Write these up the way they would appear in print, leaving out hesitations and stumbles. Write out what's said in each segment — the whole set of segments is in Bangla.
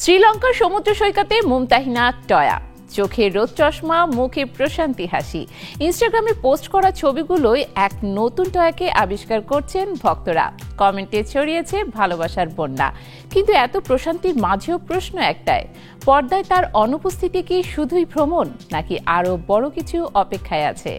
শ্রীলঙ্কার সমুদ্র সৈকতে মুমতাহিনা টয়া, চোখে রোদ চশমা, মুখে প্রশান্তি হাসি। ইনস্টাগ্রামে পোস্ট করা ছবিগুলোই এক নতুন টয়াকে আবিষ্কার করছেন ভক্তরা। কমেন্টে ছড়িয়েছে ভালোবাসার বন্যা। কিন্তু এত প্রশান্তির মাঝেও প্রশ্ন একটাই, পর্দায় তার অনুপস্থিতি কি শুধুই ভ্রমণ, নাকি আরো বড় কিছু অপেক্ষায় আছে?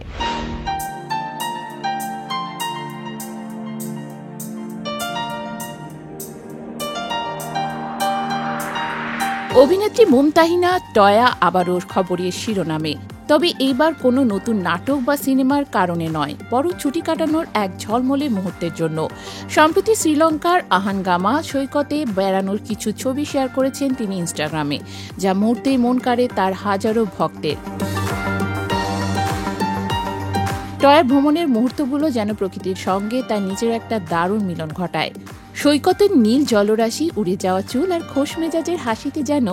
অভিনেত্রী মুমতাহিনা টয়া আবারও খবরের শিরোনামে। তবে এইবার কোনো নতুন নাটক বা সিনেমার কারণে নয়, বরং ছুটি কাটানোর এক ঝলমলে মুহূর্তের জন্য। সম্প্রতি শ্রীলঙ্কার আহানগামা সৈকতে বেড়ানোর কিছু ছবি শেয়ার করেছেন তিনি ইনস্টাগ্রামে, যা মুহূর্তেই মন কাড়ে তার হাজারো ভক্তের। টয়ার ভ্রমণের মুহূর্তগুলো যেন প্রকৃতির সঙ্গে তার নিজের একটা দারুণ মিলন ঘটায়। সৈকতের নীল জলরাশি, উড়ে যাওয়া চুল আর খোশ মেজাজের হাসিতে যেন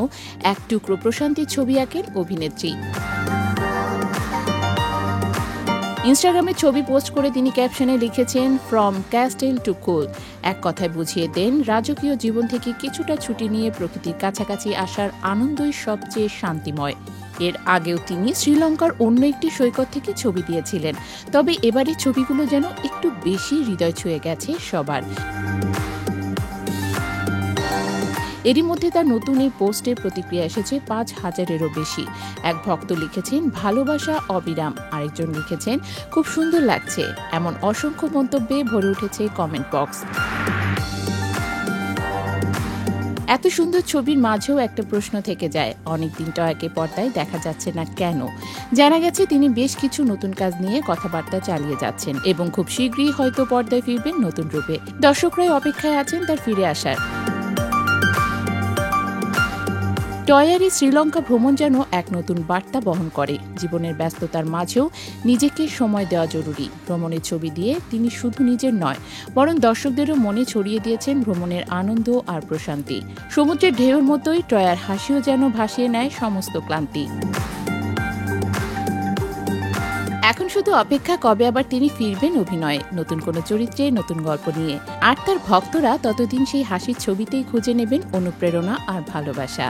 এক টুকরো প্রশান্তির ছবি আঁকেন অভিনেত্রী। ইনস্টাগ্রামে ছবি পোস্ট করে তিনি ক্যাপশনে লিখেছেন, ফ্রম ক্যাস্টেল টু কুল। এক কথায় বুঝিয়ে দেন, রাজকীয় জীবন থেকে কিছুটা ছুটি নিয়ে প্রকৃতির কাছাকাছি আসার আনন্দই সবচেয়ে শান্তিময়। এর আগেও তিনি শ্রীলঙ্কার অন্য একটি সৈকত থেকে ছবি দিয়েছিলেন। তবে এবারের ছবিগুলো যেন একটু বেশি হৃদয় ছুঁয়ে গেছে সবার। এরই মধ্যে তার নতুন এই পোস্টের প্রতিক্রিয়া এসেছে ৫,০০০-এরও বেশি। এক ভক্ত লিখেছেন, ভালোবাসা অবিরাম। আরেকজন লিখেছেন, খুব সুন্দর লাগছে। এমন অসংখ্য মন্তব্যে ভরে উঠেছে কমেন্ট বক্স। এত সুন্দর ছবির মাঝেও একটা প্রশ্ন থেকে যায়, অনেকদিন টয়াকে পর্দায় দেখা যাচ্ছে না কেন? জানা গেছে তিনি বেশ কিছু নতুন কাজ নিয়ে কথাবার্তা চালিয়ে যাচ্ছেন এবং খুব শীঘ্রই হয়তো পর্দায় ফিরবেন নতুন রূপে। দর্শকরাই অপেক্ষায় আছেন তার ফিরে আসার। টয়ারই শ্রীলঙ্কা ভ্রমণ যেন এক নতুন বার্তা বহন করে। জীবনের ব্যস্ততার মাঝেও নিজেকে সময় দেওয়া জরুরি। ভ্রমণের ছবি দিয়ে তিনি শুধু নিজের নয়, বরং দর্শকদেরও মনে ছড়িয়ে দিয়েছেন ভ্রমণের আনন্দ আর প্রশান্তি। সমুদ্রের ঢেউয়ের মতোই টয়ার হাসিও যেন ভাসিয়ে নেয় সমস্ত ক্লান্তি। এখন শুধু অপেক্ষা, কবে আবার তিনি ফিরবেন অভিনয়ে, নতুন কোনো চরিত্রে, নতুন গল্প নিয়ে। আর তার ভক্তরা ততদিন সেই হাসির ছবিতেই খুঁজে নেবেন অনুপ্রেরণা আর ভালোবাসা।